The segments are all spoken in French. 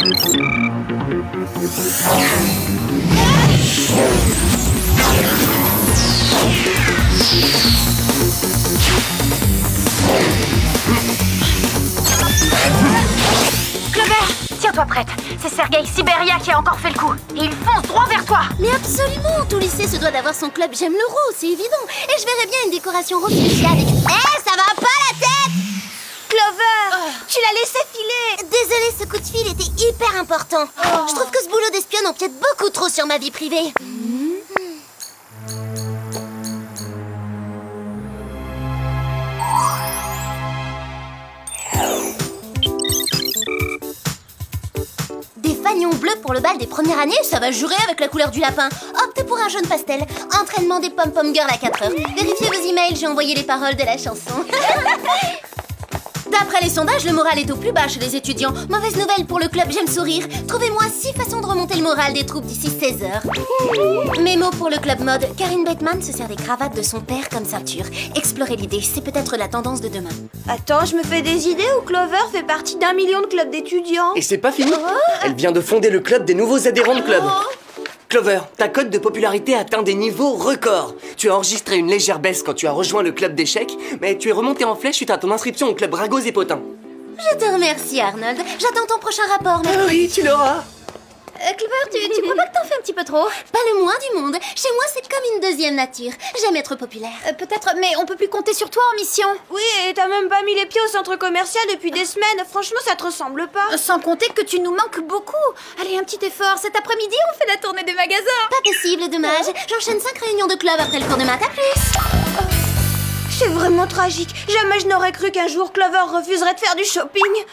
Clover, tiens-toi prête. C'est Sergei Siberia qui a encore fait le coup. Et il fonce droit vers toi. Mais absolument, tout lycée se doit d'avoir son club J'aime le rose, c'est évident. Et je verrais bien une décoration rose fléchée avec... ça va pas la tête! Clover, tu l'as laissé filer. Désolée, ce coup de fil était hyper important. Je trouve que ce boulot d'espionne empiète beaucoup trop sur ma vie privée. Des fanions bleus pour le bal des premières années, ça va jurer avec la couleur du lapin. Optez pour un jaune pastel. Entraînement des pom-pom girls à 4 heures. Vérifiez vos emails, j'ai envoyé les paroles de la chanson. D'après les sondages, le moral est au plus bas chez les étudiants. Mauvaise nouvelle pour le club J'aime sourire. Trouvez-moi 6 façons de remonter le moral des troupes d'ici 16 heures. Mémo pour le club mode. Karine Bateman se sert des cravates de son père comme ceinture. Explorez l'idée, c'est peut-être la tendance de demain. Attends, je me fais des idées ou Clover fait partie d'1 million de clubs d'étudiants? Et c'est pas fini. Elle vient de fonder le club des nouveaux adhérents de club. Clover, ta cote de popularité atteint des niveaux records. Tu as enregistré une légère baisse quand tu as rejoint le club d'échecs, mais tu es remonté en flèche suite à ton inscription au club Ragos et Potins. Je te remercie, Arnold. J'attends ton prochain rapport. Ah oui, tu l'auras. Clover, tu crois pas que t'en fais un petit peu trop? Pas le moins du monde. Chez moi, c'est comme une deuxième nature. J'aime être populaire. Peut-être, mais on peut plus compter sur toi en mission. Oui, et t'as même pas mis les pieds au centre commercial depuis des semaines. Franchement, ça te ressemble pas. Sans compter que tu nous manques beaucoup. Allez, un petit effort. Cet après-midi, on fait la tournée des magasins. Pas possible, dommage. J'enchaîne 5 réunions de club après le cours de maths. À plus. C'est vraiment tragique. Jamais je n'aurais cru qu'un jour Clover refuserait de faire du shopping.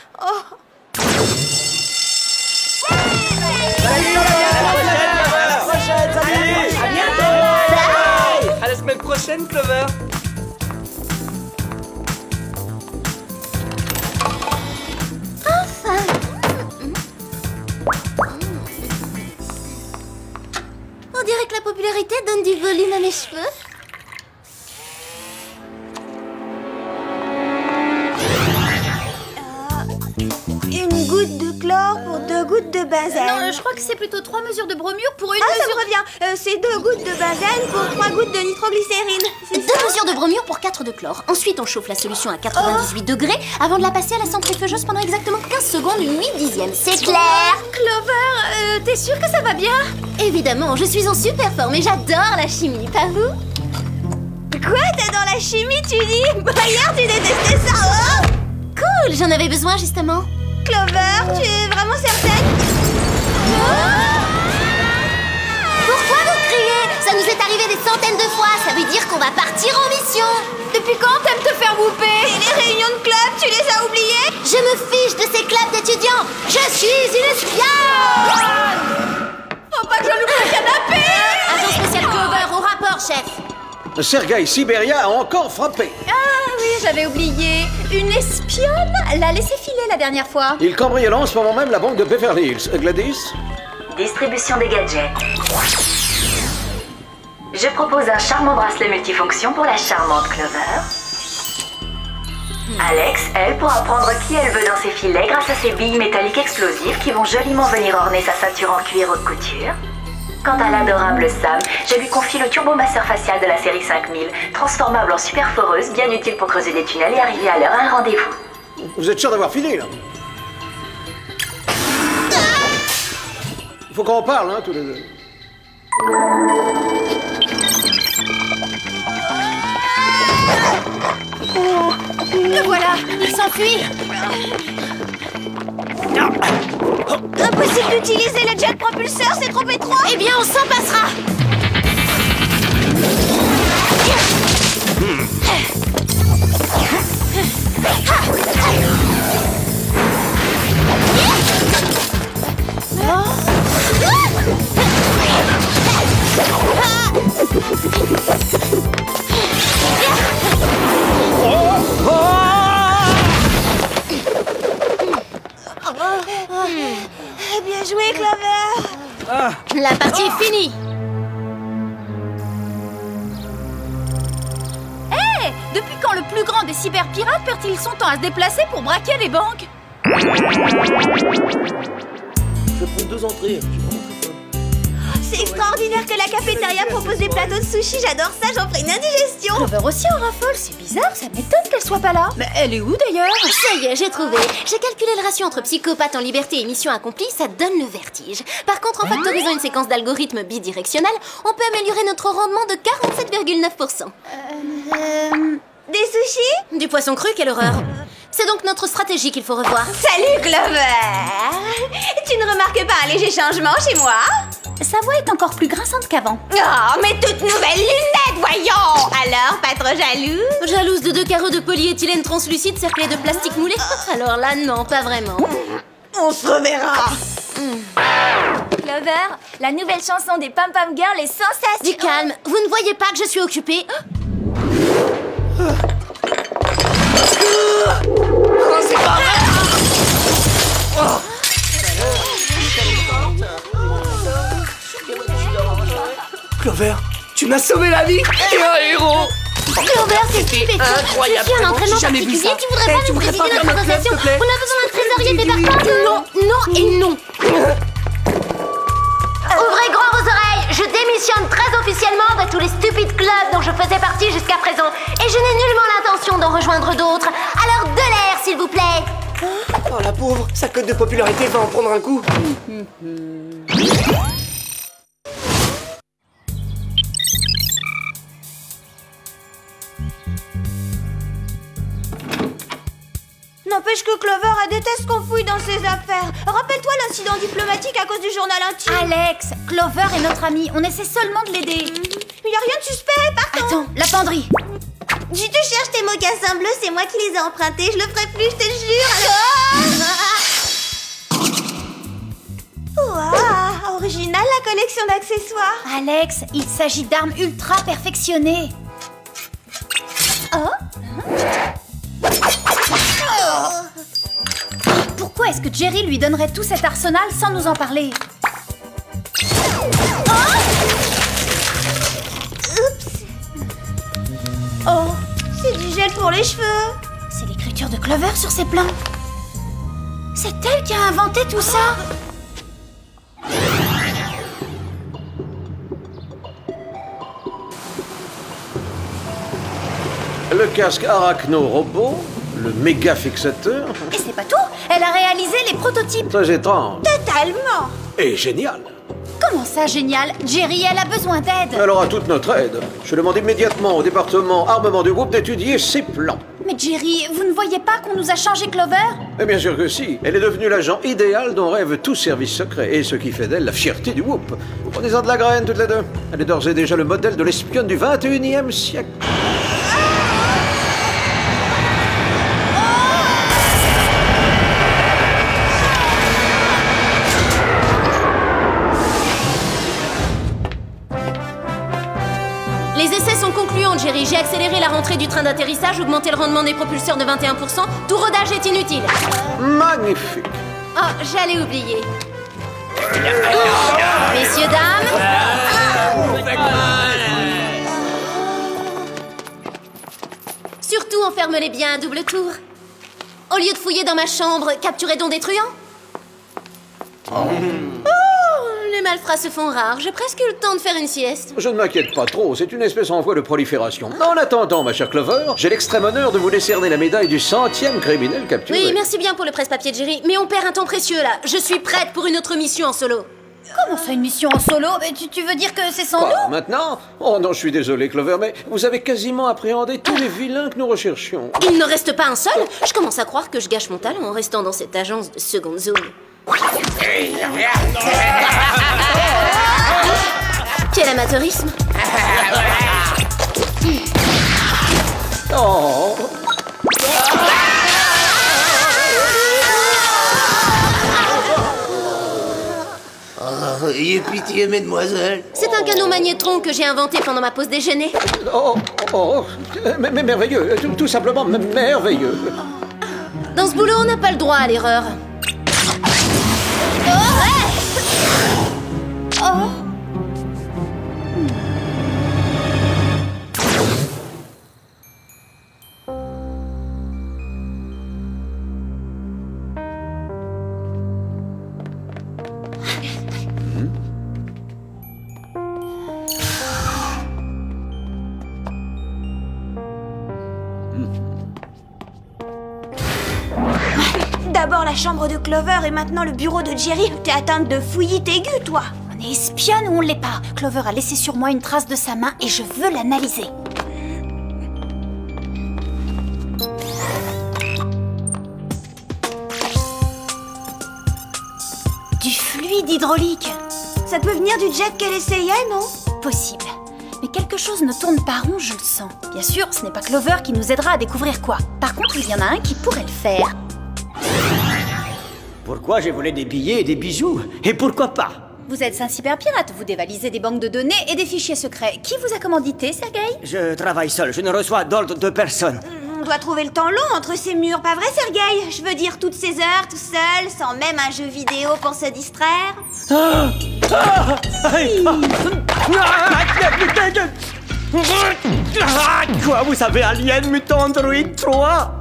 À la semaine prochaine, Clover. Enfin. On dirait que la popularité donne du volume à mes cheveux. Une goutte de chlore pour 2 gouttes de benzène. Non, je crois que c'est plutôt 3 mesures de bromure pour une ça mesure... me revient. C'est 2 gouttes de benzène pour 3 gouttes de nitroglycérine. 2 mesures de bromure pour 4 de chlore. Ensuite, on chauffe la solution à 98 degrés avant de la passer à la centrifugeuse pendant exactement 15 secondes, 8 dixièmes. C'est clair? Clover, t'es sûre que ça va bien? Évidemment, je suis en super forme et j'adore la chimie, pas vous? Quoi? T'es dans la chimie, tu dis? Hier, tu détestais ça. Cool, j'en avais besoin justement. Clover, tu es vraiment certaine? Pourquoi vous criez? Ça nous est arrivé des centaines de fois, ça veut dire qu'on va partir en mission. Depuis quand t'aimes te faire whooper? Et les réunions de club, tu les as oubliées? Je me fiche de ces clubs d'étudiants. Je suis une espionne. Faut pas que je loupe le canapé! Agent spécial Clover, au rapport, chef. Sergei Siberia a encore frappé. Ah oui, j'avais oublié. Une espionne l'a laissé filer la dernière fois. Il cambriole en ce moment même la banque de Beverly Hills. Gladys? Distribution des gadgets. Je propose un charmant bracelet multifonction pour la charmante Clover. Alex, elle, pourra prendre qui elle veut dans ses filets grâce à ses billes métalliques explosives qui vont joliment venir orner sa ceinture en cuir haute couture. Quant à l'adorable Sam, je lui confie le turbomasseur facial de la série 5000, transformable en super foreuse, bien utile pour creuser des tunnels et arriver à l'heure à un rendez-vous. Vous êtes sûr d'avoir fini, là? Faut qu'on parle, hein, tous les deux. Le voilà, il s'enfuit. Impossible d'utiliser le jet propulseur, c'est trop étroit. Eh bien, on s'en passera. Bien joué, Clover. La partie est finie. Hé, depuis quand le plus grand des cyberpirates perd-il son temps à se déplacer pour braquer les banques? montrer. Je suis vraiment très folle. C'est extraordinaire que la cafétéria propose des plateaux de sushi. J'adore ça, j'en ferai une indigestion. Clover aussi en raffole, c'est bizarre, ça m'étonne qu'elle soit pas là. Mais elle est où d'ailleurs? Ça y est, j'ai trouvé. J'ai calculé le ratio entre psychopathe en liberté et mission accomplie, ça donne le vertige. Par contre, en factorisant une séquence d'algorithmes bidirectionnels, on peut améliorer notre rendement de 47,9%. Des sushis? Du poisson cru, quelle horreur. C'est donc notre stratégie qu'il faut revoir. Salut Clover. Tu ne remarques pas un léger changement chez moi? Sa voix est encore plus grinçante qu'avant. Oh, mais toutes nouvelles lunettes, voyons. Alors, pas trop jalouse? Jalouse de 2 carreaux de polyéthylène translucide cerclés de plastique moulé? Alors là, non, pas vraiment. On se reverra. Clover, la nouvelle chanson des Pam Pam Girls est sensationnelle. Du calme, vous ne voyez pas que je suis occupée? C'est pas vrai. Clover, tu m'as sauvé la vie. T'es un héros. Clover, c'est stupéfiant. Incroyable. Je suis un Vraiment, entraînement j'ai jamais vu particulier. ça. Tu voudrais pas Tu nous voudrais pas présider faire notre ma club, s'il association? te plaît? On a besoin d'un trésorier débarquant. Non, non et non. Ouvrez grand vos oreilles, je démissionne très officiellement de tous les stupides clubs dont je faisais partie jusqu'à présent. Et je n'ai nullement l'intention d'en rejoindre d'autres. Alors de l'air, s'il vous plaît. Oh la pauvre, sa cote de popularité va en prendre un coup. N'empêche que Clover, elle déteste qu'on fouille dans ses affaires. Rappelle-toi l'incident diplomatique à cause du journal intime. Alex, Clover est notre amie, on essaie seulement de l'aider. Il y a rien de suspect, partons. Attends, la penderie. Tu te cherches tes mocassins bleus, c'est moi qui les ai empruntés. Je le ferai plus, je te le jure. Waouh, original la collection d'accessoires. Alex, il s'agit d'armes ultra perfectionnées. Pourquoi est-ce que Jerry lui donnerait tout cet arsenal sans nous en parler? Oh, c'est du gel pour les cheveux. C'est l'écriture de Clover sur ses plans. C'est elle qui a inventé tout ça. Le casque arachno-robot, le méga fixateur, Et c'est pas tout, elle a réalisé les prototypes. très étrange Totalement. et génial. Comment ça, génial? Jerry, elle a besoin d'aide. Elle aura toute notre aide. Je demande immédiatement au département armement du groupe d'étudier ses plans. Mais Jerry, vous ne voyez pas qu'on nous a changé Clover? Et bien sûr que si. Elle est devenue l'agent idéal dont rêve tout service secret, et ce qui fait d'elle la fierté du Whoop. Prenez-en de la graine toutes les deux. Elle est d'ores et déjà le modèle de l'espionne du 21e siècle. Les essais sont concluants, Jerry. J'ai accéléré la rentrée du train d'atterrissage, augmenté le rendement des propulseurs de 21%. Tout rodage est inutile. Magnifique. Oh, j'allais oublier. Messieurs, dames. Surtout, enferme-les bien à double tour. Au lieu de fouiller dans ma chambre, capturez donc des truands. Oh, les malfrats se font rares. J'ai presque eu le temps de faire une sieste. Je ne m'inquiète pas trop, c'est une espèce en voie de prolifération. En attendant, ma chère Clover, j'ai l'extrême honneur de vous décerner la médaille du 100e criminel capturé. Oui, merci bien pour le presse-papier, Jerry. Mais on perd un temps précieux, là. Je suis prête pour une autre mission en solo. Comment ça, une mission en solo? Mais tu veux dire que c'est sans Quoi, nous? maintenant? Oh non, je suis désolé, Clover, mais vous avez quasiment appréhendé tous les vilains que nous recherchions. Il ne reste pas un seul. Je commence à croire que je gâche mon talent en restant dans cette agence de seconde zone. Quel amateurisme! Oh. Ayez pitié, mesdemoiselles. C'est un canot magnétron que j'ai inventé pendant ma pause déjeuner. Mais merveilleux, tout simplement merveilleux. Dans ce boulot, on n'a pas le droit à l'erreur. la chambre de Clover et maintenant le bureau de Jerry. T'es atteinte de fouillite aiguë, toi. On est espionne ou on l'est pas? Clover a laissé sur moi une trace de sa main et je veux l'analyser. Du fluide hydraulique. Ça peut venir du jet qu'elle essayait, non? Possible. Mais quelque chose ne tourne pas rond, je le sens. Bien sûr, ce n'est pas Clover qui nous aidera à découvrir quoi. Par contre, il y en a un qui pourrait le faire. Pourquoi j'ai volé des billets et des bijoux? Et pourquoi pas? Vous êtes un cyberpirate, vous dévalisez des banques de données et des fichiers secrets. Qui vous a commandité, Sergueï? Je travaille seul, je ne reçois d'ordre de personne. On doit trouver le temps long entre ces murs, pas vrai, Sergueï? Je veux dire, toutes ces heures, tout seul, sans même un jeu vidéo pour se distraire. Quoi, vous avez Alien Mutant Android 3?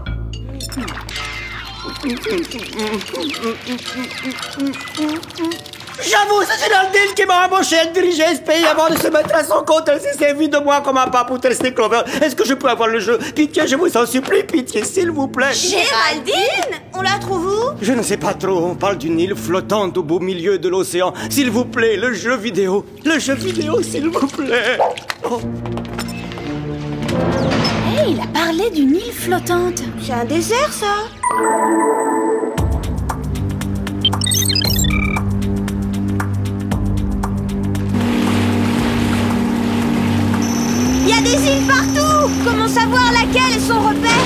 J'avoue, c'est une Aldine qui m'a embauché. Elle dirigeait ce pays avant de se mettre à son compte. Elle s'est servie de moi comme un pas pour tester Clover. Est-ce que je peux avoir le jeu? Pitié, je vous en supplie, pitié, s'il vous plaît. Géraldine? On la trouve où? Je ne sais pas trop. On parle d'une île flottante au beau milieu de l'océan. S'il vous plaît, le jeu vidéo. Le jeu vidéo, s'il vous plaît. Oh. Hey, il a parlé d'une île flottante. C'est un désert, ça. Il y a des îles partout! Comment savoir laquelle est son repère?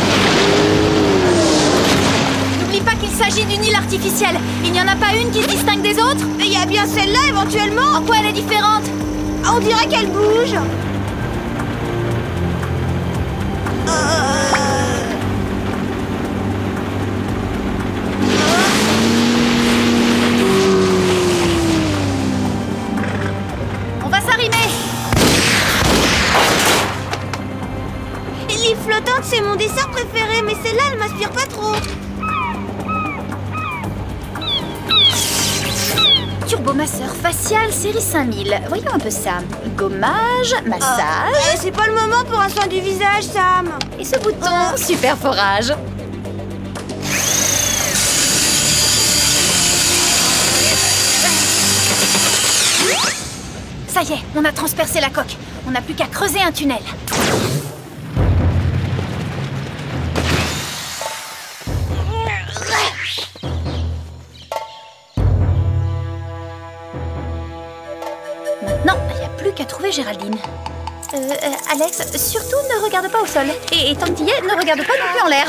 N'oublie pas qu'il s'agit d'une île artificielle. Il n'y en a pas une qui se distingue des autres? Il y a bien celle-là, éventuellement. En quoi elle est différente? On dirait qu'elle bouge. On va s'arrimer. L'île flottante, c'est mon dessert préféré, mais celle-là, elle m'inspire pas trop. Turbomasseur facial série 5000. Voyons un peu ça. Gommage, massage. C'est pas le moment pour un soin du visage, Sam. Et ce bouton, super forage. Ça y est, on a transpercé la coque. On n'a plus qu'à creuser un tunnel. Maintenant, il n'y a plus qu'à trouver Géraldine. Alex, surtout ne regarde pas au sol. Et tant que t'y es, ne regarde pas non plus en l'air.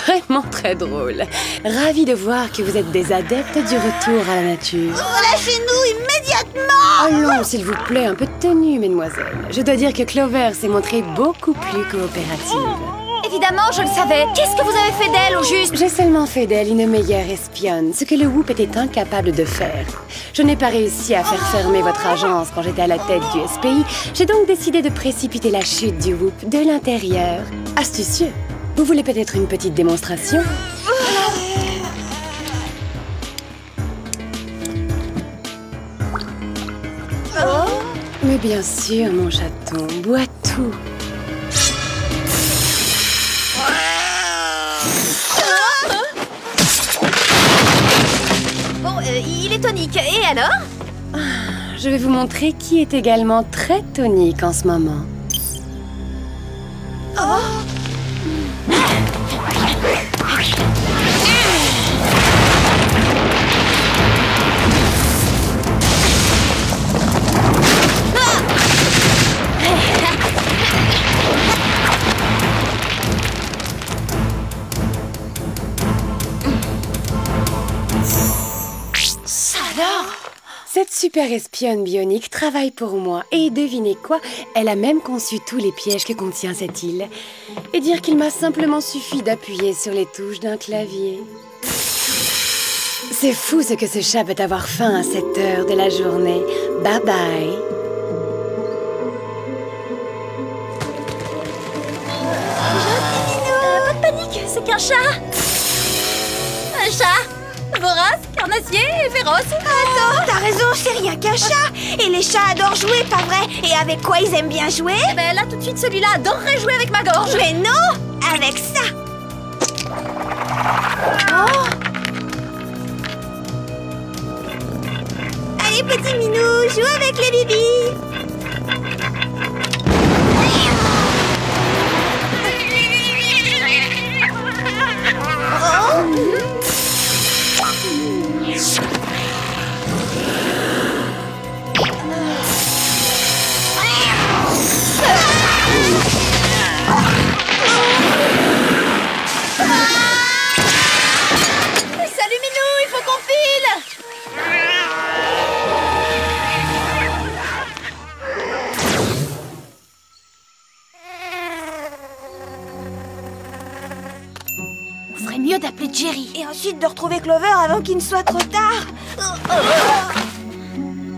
Vraiment très drôle. Ravie de voir que vous êtes des adeptes du retour à la nature. Relâchez-nous immédiatement! Allons, s'il vous plaît, un peu de tenue, mesdemoiselles. Je dois dire que Clover s'est montrée beaucoup plus coopérative. Évidemment, je le savais. Qu'est-ce que vous avez fait d'elle, au juste? J'ai seulement fait d'elle une meilleure espionne, ce que le Whoop était incapable de faire. Je n'ai pas réussi à faire fermer votre agence quand j'étais à la tête du SPI. J'ai donc décidé de précipiter la chute du Whoop de l'intérieur. Astucieux. Vous voulez peut-être une petite démonstration? Mais bien sûr, mon chaton, bois tout. Bon, il est tonique. Et alors? Je vais vous montrer qui est également très tonique en ce moment. Cette super espionne bionique travaille pour moi. Et devinez quoi? Elle a même conçu tous les pièges que contient cette île. Et dire qu'il m'a simplement suffi d'appuyer sur les touches d'un clavier. C'est fou ce que ce chat peut avoir faim à cette heure de la journée. Bye bye. Pas de panique, c'est qu'un chat. Un chat vorace, carnassier et féroce. Attends, t'as raison, c'est rien qu'un chat. Et les chats adorent jouer, pas vrai? Et avec quoi ils aiment bien jouer? Eh ben là, tout de suite, celui-là adorerait jouer avec ma gorge. Mais non, avec ça. Oh. Allez, petit minou, joue avec les bébés. Salut Minou, il faut qu'on file. On ferait mieux d'appeler Jerry. Et ensuite de retrouver Clover avant qu'il ne soit trop tard.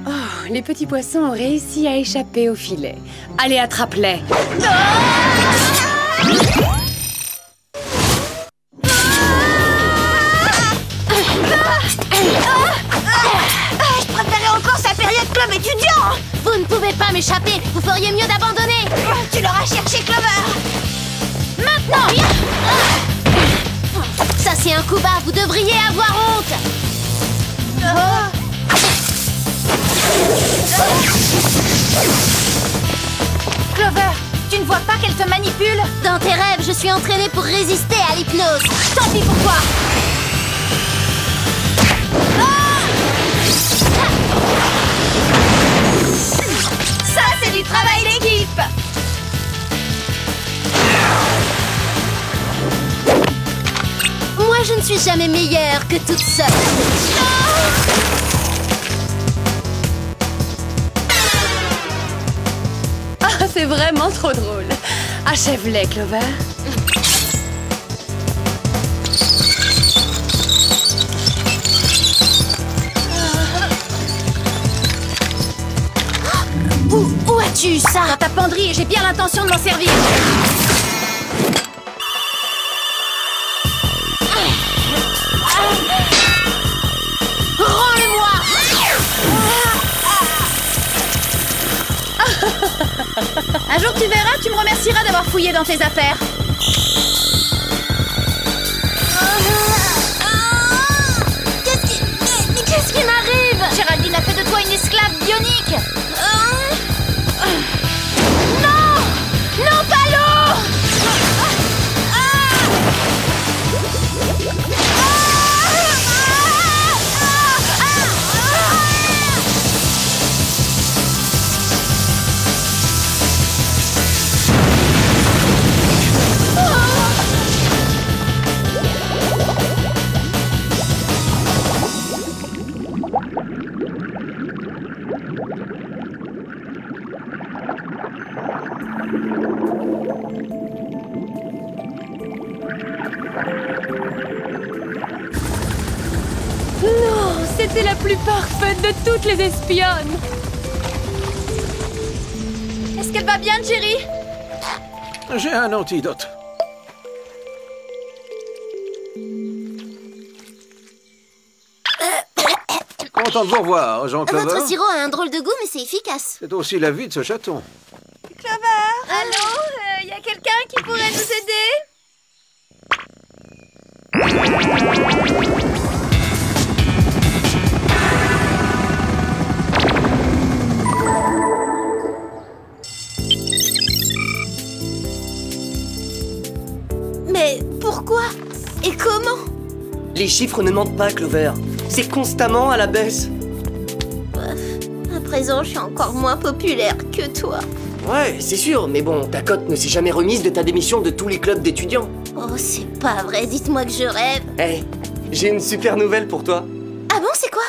Oh, les petits poissons ont réussi à échapper au filet. Allez, attrape-les. Je préférais encore sa période club étudiant. Vous ne pouvez pas m'échapper. Vous feriez mieux d'abandonner. Tu l'auras cherché, Clover. Maintenant. Ça, c'est un coup bas. Vous devriez avoir honte. Clover, tu ne vois pas qu'elle te manipule? Dans tes rêves, je suis entraînée pour résister à l'hypnose. Tant pis pour toi. Ça, c'est du travail d'équipe. Moi, je ne suis jamais meilleure que toute seule. Ah, c'est vraiment trop drôle. Achève-les, Clover. Où as-tu eu ça? Dans ta penderie, j'ai bien l'intention de m'en servir. Rends-le-moi. Un jour, tu verras, tu me remercieras d'avoir fouillé dans tes affaires. Qu'est-ce qui m'arrive? Géraldine a fait de toi une esclave bionique. Non! Non, pas l'eau! Non, c'était la plus parfaite de toutes les espionnes. Est-ce qu'elle va bien, Jerry? J'ai un antidote. Content de vous revoir, Jean-Clover. Votre sirop a un drôle de goût, mais c'est efficace. C'est aussi la vie de ce chaton. Clover. Allô? Y a quelqu'un qui pourrait nous aider? Mais pourquoi? Et comment? Les chiffres ne mentent pas, Clover. C'est constamment à la baisse. À présent, je suis encore moins populaire que toi. Ouais, c'est sûr, mais bon, ta cote ne s'est jamais remise de ta démission de tous les clubs d'étudiants. Oh, c'est pas vrai, dites-moi que je rêve. Hé, j'ai une super nouvelle pour toi. Ah bon, c'est quoi?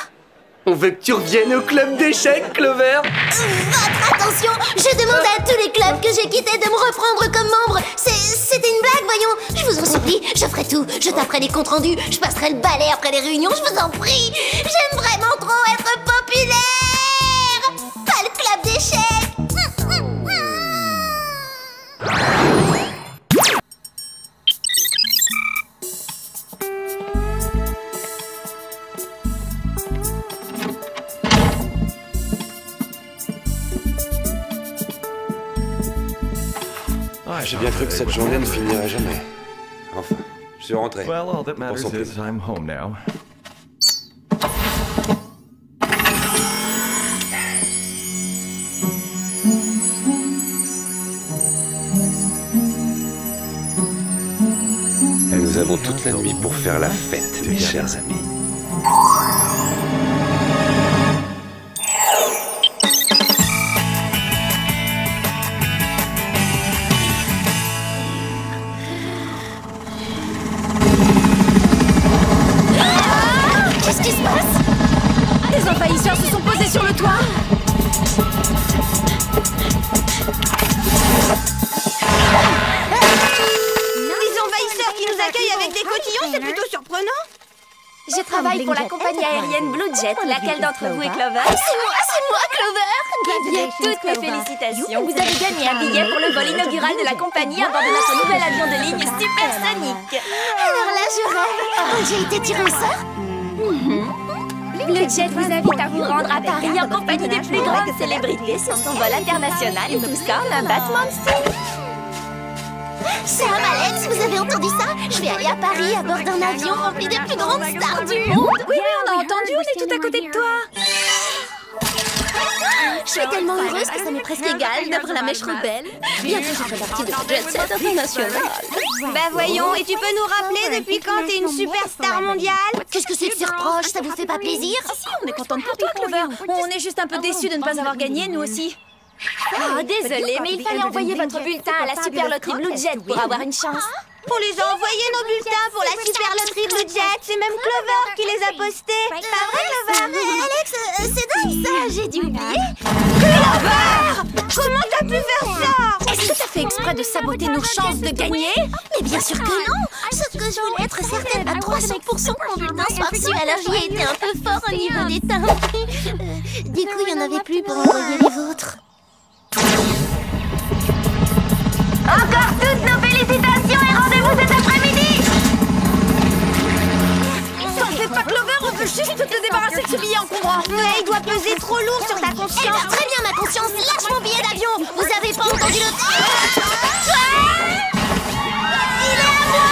On veut que tu reviennes au club d'échecs, Clover. Votre attention, je demande à tous les clubs que j'ai quittés de me reprendre comme membre. C'était une blague, voyons. Je vous en supplie, je ferai tout. Je taperai les comptes rendus, je passerai le balai après les réunions, je vous en prie. J'aime vraiment trop être populaire. Pas le club d'échecs. J'ai bien cru que cette journée ne finirait jamais. Enfin, je suis rentré. Well, all that matters Pensons plus. is I'm home now. Et nous avons toute la nuit pour faire la fête, mes chers amis. Qu'est-ce qui se passe? Les envahisseurs se sont posés sur le toit. Les envahisseurs qui nous accueillent avec des cotillons, c'est plutôt surprenant. Je travaille pour la compagnie aérienne Blue Jet. Laquelle d'entre vous est Clover? C'est moi, Clover. Bien, toutes mes félicitations. Vous avez gagné un billet pour le vol inaugural de la compagnie à bord de notre nouvel avion de ligne supersonique. Alors là, je rêve. J'ai été tirée au sort. Blue Jet vous invite à vous rendre à Paris en compagnie des plus grandes célébrités sur son vol international et tout ça en un battement de cils. Sam, Alex, vous avez entendu ça? Je vais aller à Paris à bord d'un avion rempli des plus grandes stars du monde. Oui, on a entendu, on est tout à côté de toi. Je suis tellement heureuse que ça m'est presque égal d'avoir la mèche rebelle. Bientôt, je ferai partie de la Jet Set internationale. Bah voyons, et tu peux nous rappeler depuis quand t'es une superstar mondiale? Qu'est-ce que c'est que ces reproches? Ça vous fait pas plaisir? Si, on est contente pour toi, Clover. On est juste un peu déçus de ne pas avoir gagné, nous aussi. Oh, désolé, mais il fallait envoyer votre bulletin à la Super Loterie Blue Jet pour avoir une chance. On les a envoyés nos bulletins pour la Super Loterie Blue Jet. C'est même Clover qui les a postés. Pas vrai, Clover? Alex, c'est dingue ça, j'ai dû oublier. Clover! Comment t'as pu faire ça? Est-ce que t'as fait exprès de saboter nos chances de gagner? Mais bien sûr que non. Sauf que je voulais être certaine à 300% que mon bulletin soit reçu, alors j'y ai été un peu fort au niveau des timbres. Du coup, il n'y en avait plus pour envoyer les vôtres. Encore toutes nos félicitations et rendez-vous cet après-midi. T'en fais pas, Clover, on peut juste te débarrasser de ce billet encombrant. Ouais, il doit peser trop lourd sur ta conscience. Elle va très bien, ma conscience. Lâche mon billet d'avion. Vous avez pas entendu le... Il est à moi!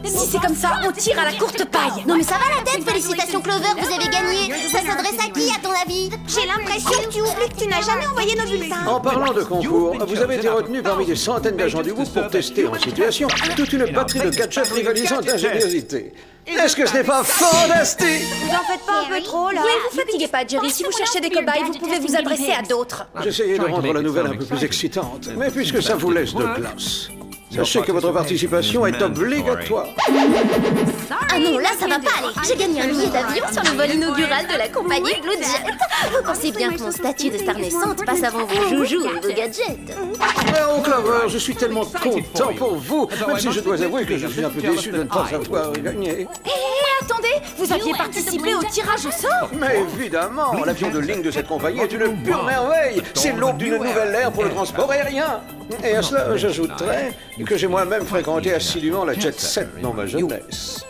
Si c'est comme ça, on tire à la courte paille. Non mais ça va la tête, félicitations Clover, vous avez gagné. Ça s'adresse à qui à ton avis? J'ai l'impression que tu oublies que tu n'as jamais envoyé nos bulletins. En parlant de concours, vous avez été retenu parmi des centaines d'agents du WOOP pour tester en situation toute une batterie de gadgets rivalisant d'ingéniosité. Est-ce que ce n'est pas fantastique? Vous en faites pas un peu trop là? Oui, vous fatiguez pas, Jerry. Si vous cherchez des cobayes, vous pouvez vous adresser à d'autres. J'essayais de rendre la nouvelle un peu plus excitante, mais puisque ça vous laisse de place, sachez que votre participation est obligatoire. Ah non, là ça va pas aller. J'ai gagné un billet d'avion sur le vol inaugural de la compagnie Blue Jet. Vous pensez bien que mon statut de star naissante passe avant vos joujoux et vos gadgets. Oh Clover, je suis tellement content pour vous, même si je dois avouer que je suis un peu déçu de ne pas avoir gagné. Mais attendez, vous aviez participé au tirage au sort? Mais évidemment, l'avion de ligne de cette compagnie est une pure merveille. C'est l'aube d'une nouvelle ère pour le transport aérien. Et à cela, j'ajouterais que j'ai moi-même fréquenté assidûment la Jet Set dans ma jeunesse.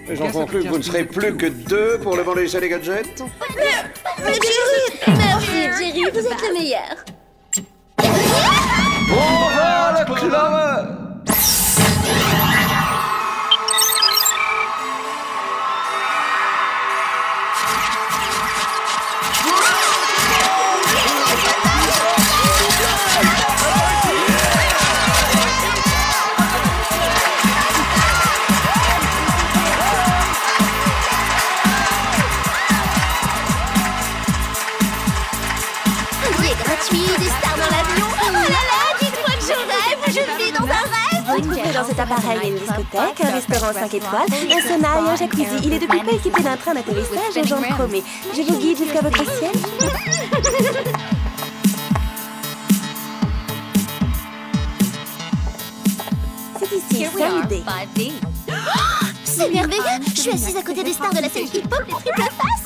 Et j'en conclus que vous ne serez plus que deux pour le vendre et les gadgets. Mais Jerry! Merci Jerry, vous êtes le meilleur. Bravo le Clover! Des stars dans l'avion. Oh là là, dites-moi que je rêve, je vis dans Vous trouverez dans cet appareil une discothèque, un restaurant 5 étoiles, un sauna et un jacuzzi. Il est depuis peu équipé d'un train d'atterrissage aux jambes chromées. Je vous guide jusqu'à votre siège. C'est ici, Sunday. C'est merveilleux. Je suis assise à côté des stars de la scène hip-hop, les triple face.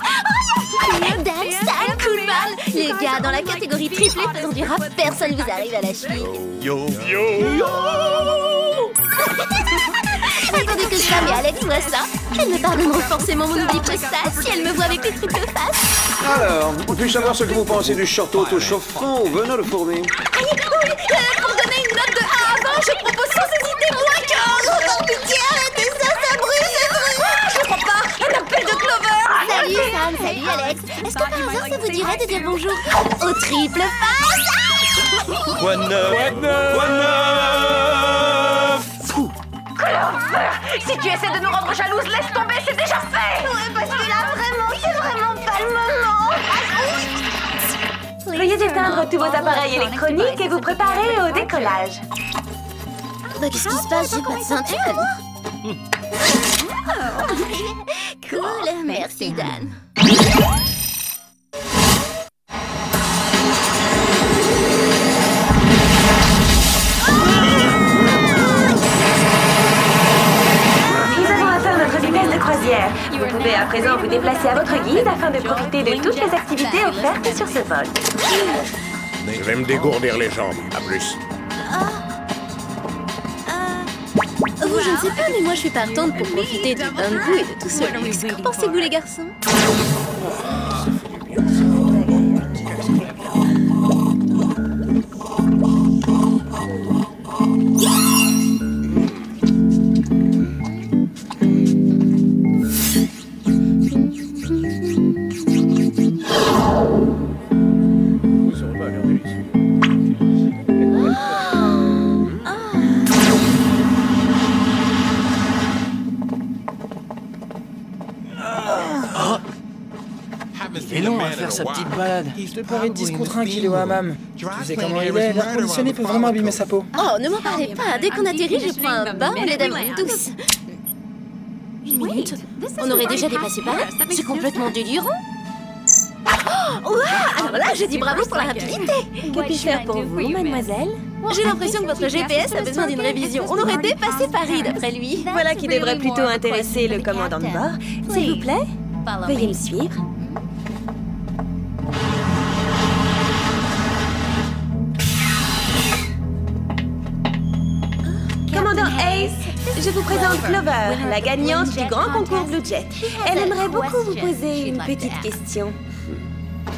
Oh, Dance, Style, Coolman. Les gars, dans la catégorie triplé faisant du rap, personne vous arrive à la cheville. Yo. Attendez que Sam et Alex voient ça. Elles me pardonneront forcément mon oubli prestat si elles me voient avec les triple faces. Alors, puis-je savoir ce que vous pensez du short auto-chauffant ou venant de fourmi? Pour donner une note de 1 à 20, je propose sans hésiter moins 15. Oh, pitié, arrêtez ça brûle, ça brûle. Je crois pas. Un appel de Clover. Salut Sam, salut Alex. Est-ce que par hasard ça vous dirait de dire bonjour au triple face? Quoi de neuf? Clover, si tu essaies de nous rendre jalouses, laisse tomber, c'est déjà fait. Ouais, parce que là, vraiment, c'est vraiment pas le moment. Veuillez éteindre tous vos appareils électroniques et vous préparer au décollage. Bah, qu'est-ce qui se passe? J'ai pas de ceinture. Cool, merci Dan. Nous avons atteint notre vitesse de croisière. Vous pouvez à présent vous déplacer à votre guide afin de profiter de toutes les activités offertes sur ce vol. Je vais me dégourdir les jambes. À plus. Vous, je ne sais pas, mais moi je suis partante pour profiter du bain de boue et de tout ce luxe. Qu'en pensez-vous les garçons? Il est long à faire sa petite balade. Le pauvre est 10 contre 1 qu'il est au hammam. Tu sais comment il est, l'air conditionné peut vraiment abîmer sa peau. Oh, ne m'en parlez pas. Dès qu'on atterrit, je prends un bain au lait d'amande douce. Une minute. On aurait déjà dépassé par là. C'est complètement délirant. Oh, alors là, je dis bravo pour la rapidité. Que puis-je faire pour vous, mademoiselle? J'ai l'impression que votre GPS a besoin d'une révision. On aurait dépassé Paris, d'après lui. Voilà qui devrait plutôt intéresser le commandant de bord. S'il vous plaît, veuillez me suivre. Commandant Ace, je vous présente Clover, la gagnante du grand concours Blue Jet. Elle aimerait beaucoup vous poser une petite question.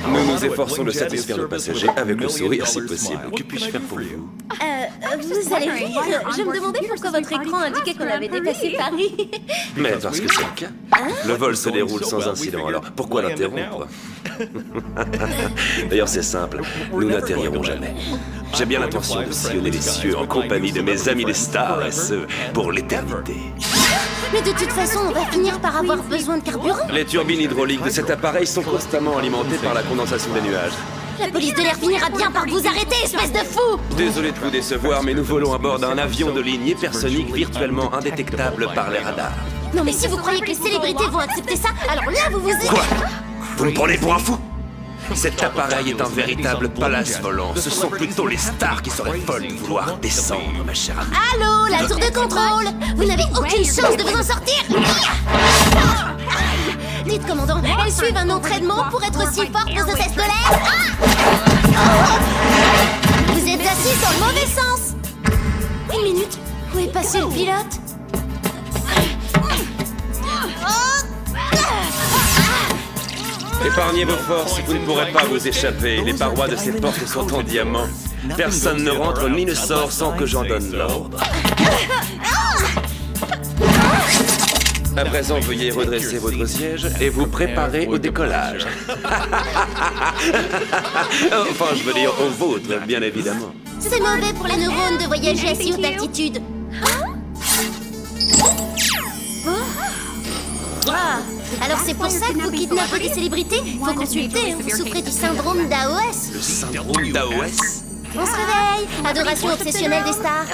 Nous nous efforçons de satisfaire le passager avec le sourire si possible. Que puis-je faire pour vous? Vous allez rire. Je me demandais pourquoi votre écran indiquait qu'on avait dépassé Paris. Mais parce que c'est le cas. Le vol se déroule sans incident, alors pourquoi l'interrompre? D'ailleurs, c'est simple, nous n'atterrirons jamais. J'ai bien l'intention de sillonner les cieux en compagnie de mes amis les stars, et ce, pour l'éternité. Mais de toute façon, on va finir par avoir besoin de carburant. Les turbines hydrauliques de cet appareil sont constamment alimentées par la condensation des nuages. La police de l'air finira bien par vous arrêter, espèce de fou! Désolé de vous décevoir, mais nous volons à bord d'un avion de ligne hypersonique virtuellement indétectable par les radars. Non mais si vous croyez que les célébrités vont accepter ça, alors là vous vous... Quoi? Vous me prenez pour un fou? Cet appareil est un véritable palace volant. Ce sont plutôt les stars qui seraient folles de vouloir descendre, ma chère amie. Allô, la tour de contrôle! Vous n'avez aucune chance de vous en sortir! Dites, commandant, elles suivent un entraînement pour être aussi fortes aux hôtesses de l'air? Vous êtes assis dans le mauvais sens! Une minute, où est passé le pilote? Épargnez vos forces, vous ne pourrez pas vous échapper. Les parois de ces portes sont en diamant. Personne ne rentre ni ne sort sans que j'en donne l'ordre. À présent, veuillez redresser votre siège et vous préparer au décollage. Enfin, je veux dire au vôtre, bien évidemment. C'est mauvais pour les neurones de voyager à si haute altitude. Alors c'est pour ça que vous kidnappez des célébrités? Faut consulter, vous souffrez du syndrome d'AOS. Le syndrome d'AOS? On se réveille. Adoration obsessionnelle des stars.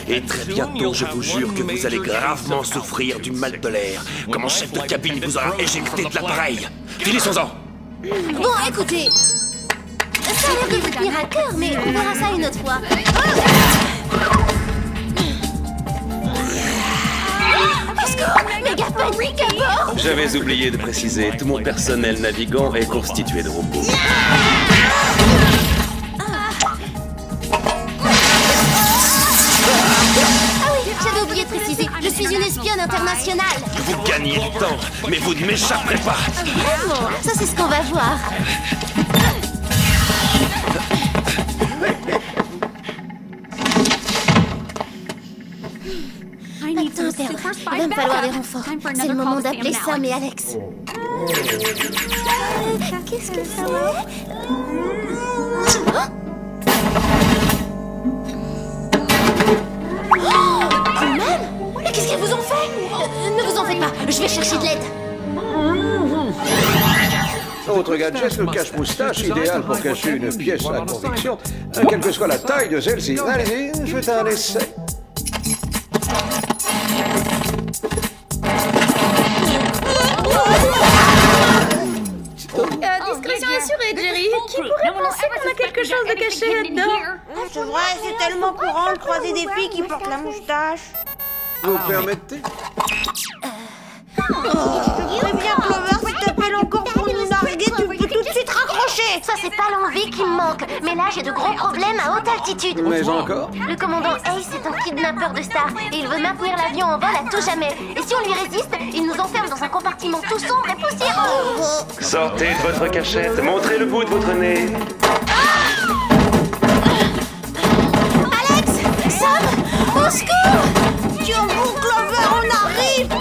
Et très bientôt, je vous jure que vous allez gravement souffrir du mal de l'air, quand mon chef de cabine vous aura éjecté de l'appareil. Finissons-en. Bon, écoutez. Ça a l'air de vous tenir à cœur, mais on verra ça une autre fois. Au secours, méga panique à bord. J'avais oublié de préciser, tout mon personnel navigant est constitué de robots. J'avais oublié de préciser, je suis une espionne internationale. Vous gagnez du temps, mais vous ne m'échapperez pas. Vraiment? Ça, c'est ce qu'on va voir. Attends, Terre, il va me falloir des renforts. C'est le moment d'appeler Sam et Alex. Qu'est-ce que c'est? Mais qu'est-ce qu'ils vous ont fait? Ne vous en faites pas, je vais chercher de l'aide. Autre gadget, le cache-moustache, idéal pour cacher une pièce à conviction, quelle que soit la taille de celle-ci. Allez-y, je fais un essai. Discrétion assurée, Jerry. Qui pourrait penser qu'on a quelque chose de caché là-dedans? C'est vrai, c'est tellement courant de croiser des filles qui portent la moustache. Vous permettez? Préviens Clover, s'il te plaît, encore pour nous narguer, tu peux tout de suite raccrocher. Ça, c'est pas l'envie qui me manque. Mais là, j'ai de gros problèmes à haute altitude. Mais encore? Le commandant Ace est un kidnappeur de stars et il veut maintenir l'avion en vol à tout jamais. Et si on lui résiste, il nous enferme dans un compartiment tout sombre et poussiéreux. Sortez de votre cachette, montrez le bout de votre nez. Alex! Sam! Au secours! Tiens bon, Clover, on arrive!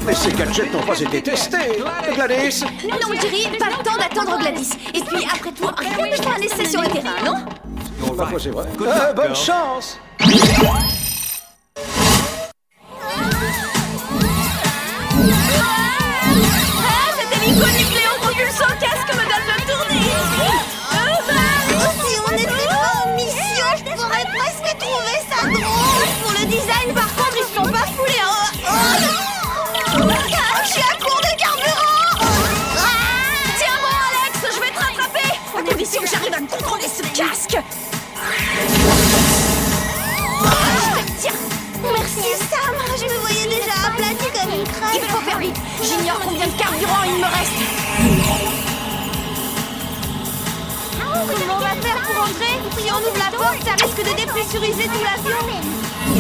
Mais ces gadgets n'ont pas été testés. Gladys? Non, Jerry, pas le temps d'attendre Gladys. Et puis, après tout, rien ne fait un essai sur le terrain, non? Parfois c'est vrai. Bonne chance! Cet hélico-nucléo-propulsant casque me donne le tournis. Si on était pas en mission, je pourrais presque trouver ça drôle. Pour le design, par contre, ils se sont pas foulés. Je suis à court de carburant. Tiens bon, Alex, je vais te rattraper. À condition que j'arrive à contrôler ce casque. Tiens. Merci Sam, je me voyais déjà aplati comme une crêpe. Il faut faire vite. J'ignore combien de carburant il me reste. Comment on va faire pour entrer? Si on ouvre la porte, ça risque de dépressuriser tout l'avion.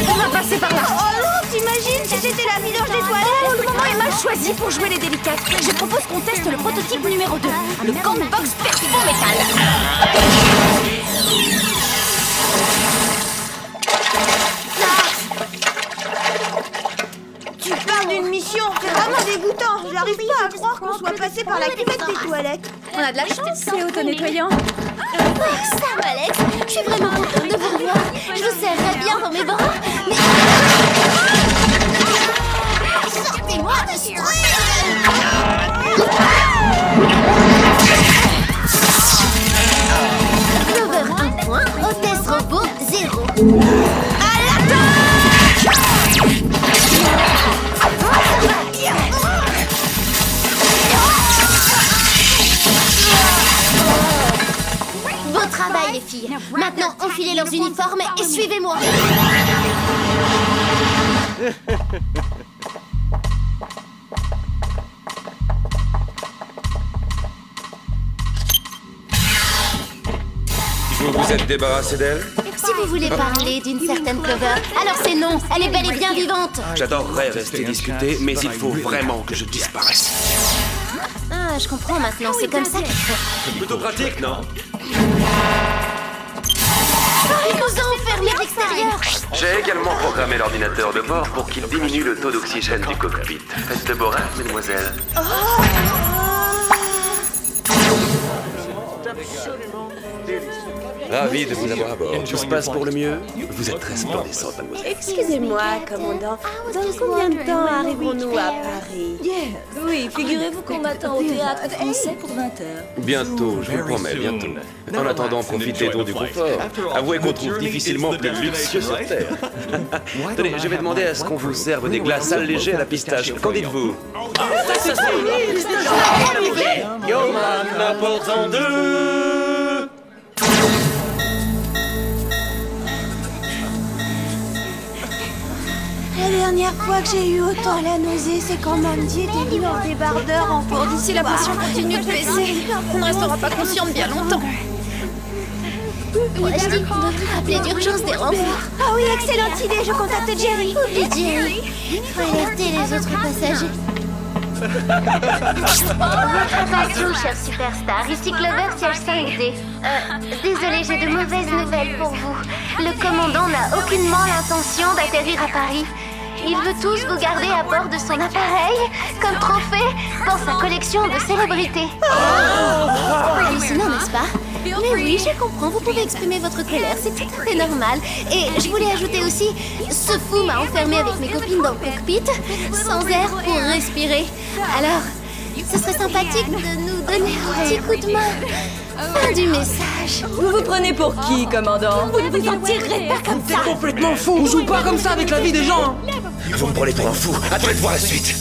On va passer par là. Oh non, t'imagines si j'étais la vidange des toilettes? Le moment est mal choisi pour jouer les délicates. Je propose qu'on teste le prototype numéro 2, le Gangbox Perform Métal. Tu parles d'une mission, c'est vraiment dégoûtant. J'arrive pas à croire qu'on soit passé par la cuvette des toilettes. On a de la chance, c'est auto-nettoyant. Sam, Alex, je suis vraiment contente de vous revoir. Je vous serrerai bien dans mes bras, mais... Sortez-moi de ce truc! Clover 1 point, hôtesse robot 0. À l'attaque! Beau travail, les filles. Maintenant, enfilez leurs uniformes et suivez-moi. Vous vous êtes débarrassé d'elle? Si vous voulez parler d'une certaine Clover, alors c'est non. Elle est bel et bien vivante. J'adorerais rester discuter, mais il faut vraiment que je disparaisse. Ah, je comprends maintenant. C'est comme ça qu'il faut. Plutôt pratique, non? Il nous a enfermés à l'extérieur. J'ai également programmé l'ordinateur de bord pour qu'il diminue le taux d'oxygène du cockpit. Faites de beaux rêves, mesdemoiselles. Ravi de vous avoir à bord. Tout se passe pour le mieux. Vous êtes resplendissante, mademoiselle. Excusez-moi, commandant. Dans combien de temps arriverons-nous à Paris? Oui, figurez-vous qu'on m'attend au théâtre français pour 20 h. Bientôt, je vous le promets, bientôt. En attendant, profitez donc du confort. Avouez qu'on trouve difficilement plus luxueux sur Terre. Tenez, je vais demander à ce qu'on vous serve des glaces allégées à la pistache. Qu'en dites-vous? Yo man, la porte en deux. La dernière fois que j'ai eu autant la nausée, c'est quand Mandy était venue en débardeur en port. Si la pression continue de baisser, on ne restera pas consciente bien longtemps. Ouais, je dis qu'on devrait appeler d'urgence des renforts. Ah oui, excellente idée, je contacte Jerry. Oublie Jerry. Faut alerter les autres passagers. Attention, cher superstar, ici Clover, siège 5D. Désolé, j'ai de mauvaises nouvelles pour vous. Le commandant n'a aucunement l'intention d'atterrir à Paris. Il veut tous vous garder à bord de son appareil, comme trophée, pour sa collection de célébrités. Hallucinant, n'est-ce pas? Mais oui, je comprends, vous pouvez exprimer votre colère, c'est tout à fait normal. Et je voulais ajouter aussi, ce fou m'a enfermé avec mes copines dans le cockpit, sans air pour respirer. Alors, ce serait sympathique de nous donner un petit coup de main. Fin du message. Vous vous prenez pour qui, commandant? Vous ne vous en tirerez pas comme ça. C'est complètement fou, on joue pas comme ça avec la vie des gens. Vous me prenez pour un fou. Attendez de voir la suite.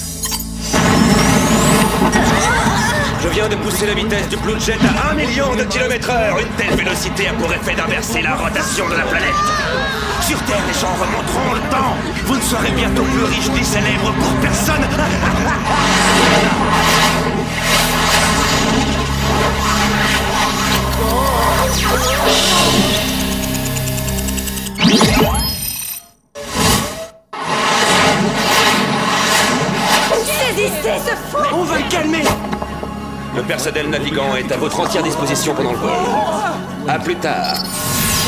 Je viens de pousser la vitesse du Blue Jet à 1 million de km/h. Une telle vélocité a pour effet d'inverser la rotation de la planète. Sur Terre, les gens remonteront le temps. Vous ne serez bientôt plus riche ni célèbre pour personne. Saisissez ce fou! On va le calmer. Le personnel navigant est à votre entière disposition pendant le vol. À plus tard.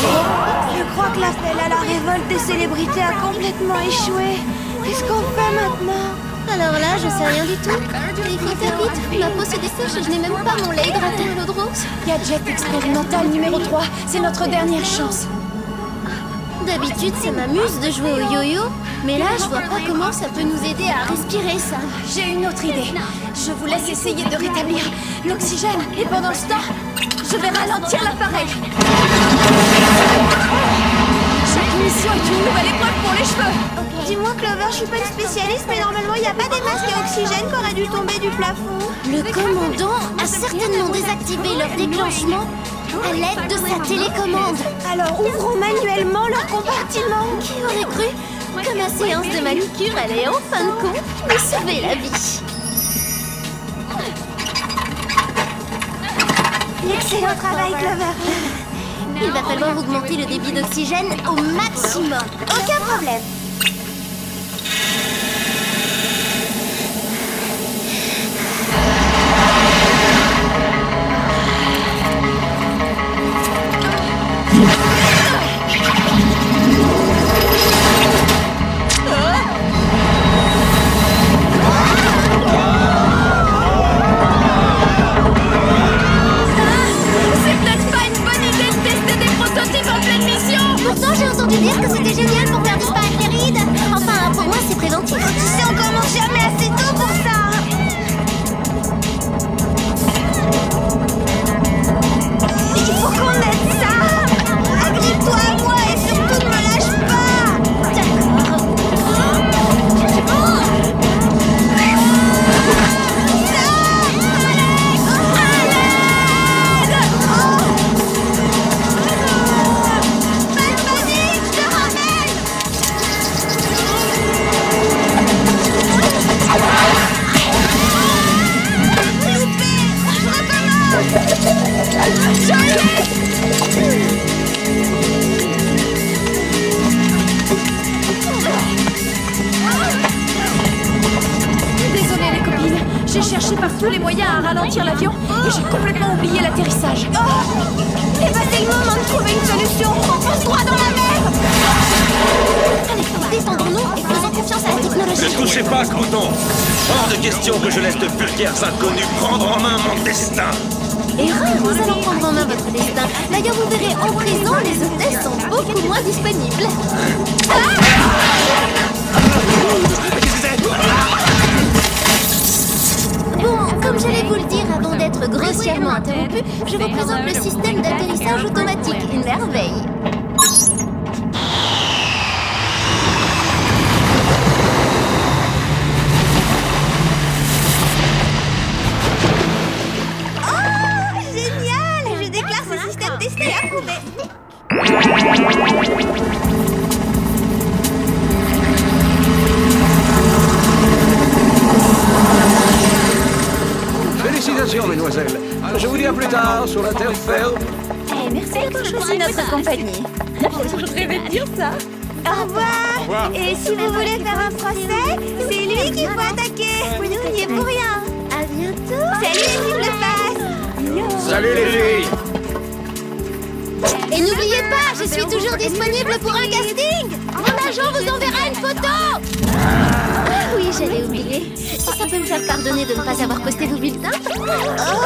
Je crois que l'appel à la révolte des célébrités a complètement échoué. Qu'est-ce qu'on fait maintenant? Alors là, je sais rien du tout. Il faut faire vite, ma peau se dessèche et je n'ai même pas mon lait hydraté à l'eau de rose. Gadget expérimental numéro 3, c'est notre dernière chance. D'habitude, ça m'amuse de jouer au yo-yo, mais là, je vois pas comment ça peut nous aider à respirer ça. J'ai une autre idée. Je vous laisse essayer de rétablir l'oxygène et pendant ce temps, je vais ralentir l'appareil. Chaque mission est une nouvelle épreuve pour les cheveux. Dis-moi, Clover, je suis pas une spécialiste, mais normalement, il n'y a pas des masques à oxygène qui auraient dû tomber du plafond. Le commandant a certainement désactivé leur déclenchement à l'aide de sa télécommande. Alors, ouvrons manuellement leur compartiment. Qui aurait cru que ma séance de manucure allait en fin de compte me sauver la vie? Excellent travail, Clover. Il va falloir augmenter le débit d'oxygène au maximum. Aucun problème. Pourtant, j'ai entendu dire que c'était génial pour faire disparaître les rides. Enfin, pour moi, c'est préventif. Tu sais, on commence jamais assez tôt pour ça. Il faut qu'on aide ça. Agrippe-toi à moi et surtout ne me lâche pas. D'accord. Désolée les copines, j'ai cherché par tous les moyens à ralentir l'avion et j'ai complètement oublié l'atterrissage. Eh ben c'est le moment de trouver une solution. On fonce droit dans la mer. Allez, détendons-nous et faisons confiance à la technologie. Ne touchez pas à ce bouton. Hors de question que je laisse de vulgaires inconnus prendre en main mon destin. Erreur, nous allons prendre en main votre destin. D'ailleurs, vous verrez, en prison, les hôtesses sont beaucoup moins disponibles. Bon, comme j'allais vous le dire avant d'être grossièrement interrompu, je vous présente le système d'atterrissage automatique. Une merveille. Testé, approuvé. Félicitations, mesdemoiselles. Je vous dis à plus tard sur la terre ferme. Merci d'avoir choisi notre compagnie. Je rêvais de dire ça. Au revoir. Et si vous voulez faire un procès, c'est lui qu'il faut attaquer. Nous n'y est pour rien. À bientôt. Salut, vive le passe. Salut les filles. Et n'oubliez pas, je suis toujours disponible pour un casting. Mon agent vous enverra une photo. Ah oui, j'allais oublier. Si ça peut me faire pardonner de ne pas avoir posté vos bulletins. Oh.